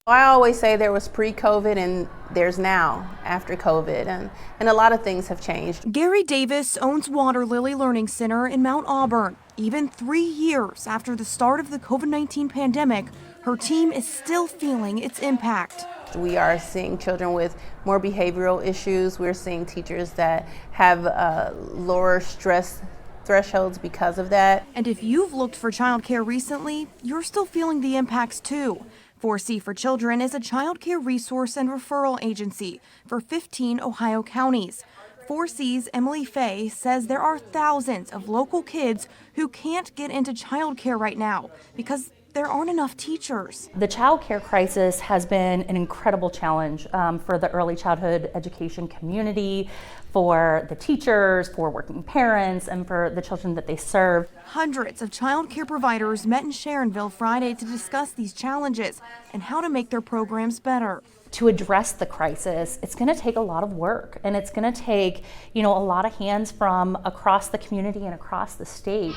I always say there was pre-COVID and there's now after COVID, and a lot of things have changed. Gary Davis owns Water Lily Learning Center in Mount Auburn. Even 3 years after the start of the COVID-19 pandemic, her team is still feeling its impact. We are seeing children with more behavioral issues. We're seeing teachers that have lower stress thresholds because of that. And if you've looked for childcare recently, you're still feeling the impacts too. 4C for Children is a childcare resource and referral agency for 15 Ohio counties. 4C's Emily Fay says there are thousands of local kids who can't get into childcare right now because there aren't enough teachers. The child care crisis has been an incredible challenge for the early childhood education community, for the teachers, for working parents, and for the children that they serve. Hundreds of child care providers met in Sharonville Friday to discuss these challenges and how to make their programs better. To address the crisis, it's going to take a lot of work, and it's going to take, a lot of hands from across the community and across the state.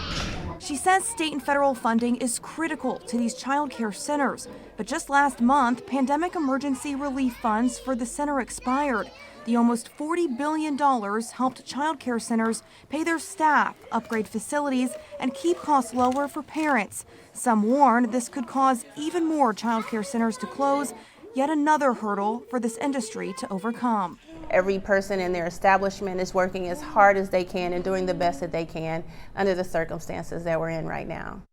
She says state and federal funding is critical to these child care centers, but just last month, pandemic emergency relief funds for the center expired. The almost $40 billion helped child care centers pay their staff, upgrade facilities, and keep costs lower for parents. Some warn this could cause even more child care centers to close. Yet another hurdle for this industry to overcome. Every person in their establishment is working as hard as they can and doing the best that they can under the circumstances that we're in right now.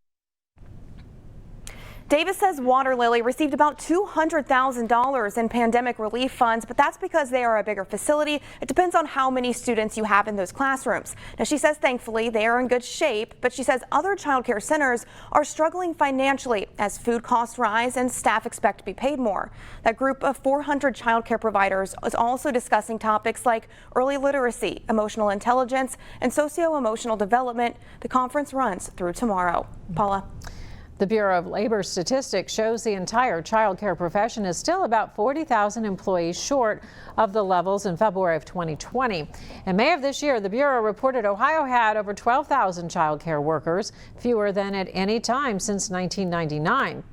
Davis says Water Lily received about $200,000 in pandemic relief funds, but that's because they are a bigger facility. It depends on how many students you have in those classrooms. Now, she says thankfully they are in good shape, but she says other child care centers are struggling financially as food costs rise and staff expect to be paid more. That group of 400 child care providers is also discussing topics like early literacy, emotional intelligence, and socio-emotional development. The conference runs through tomorrow. Paula. The Bureau of Labor Statistics shows the entire child care profession is still about 40,000 employees short of the levels in February of 2020. In May of this year, the Bureau reported Ohio had over 12,000 child care workers, fewer than at any time since 1999.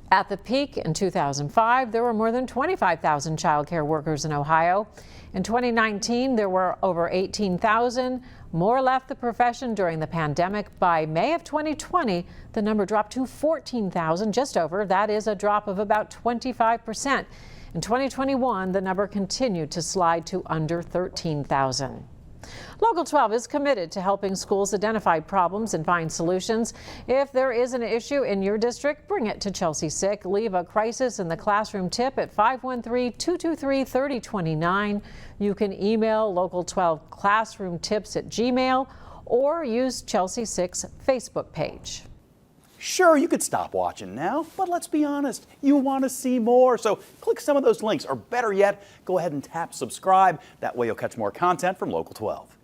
At the peak in 2005, there were more than 25,000 child care workers in Ohio. In 2019, there were over 18,000. More left the profession during the pandemic. By May of 2020, the number dropped to 14,000, just over. That is a drop of about 25%. In 2021, the number continued to slide to under 13,000. Local 12 is committed to helping schools identify problems and find solutions. If there is an issue in your district, bring it to Chelsea Sick. Leave a crisis in the classroom tip at 513-223-3029. You can email Local 12 Classroom Tips at Gmail or use Chelsea Sick's Facebook page. Sure, you could stop watching now, but let's be honest, you want to see more. So click some of those links, or better yet, go ahead and tap subscribe. That way you'll catch more content from Local 12.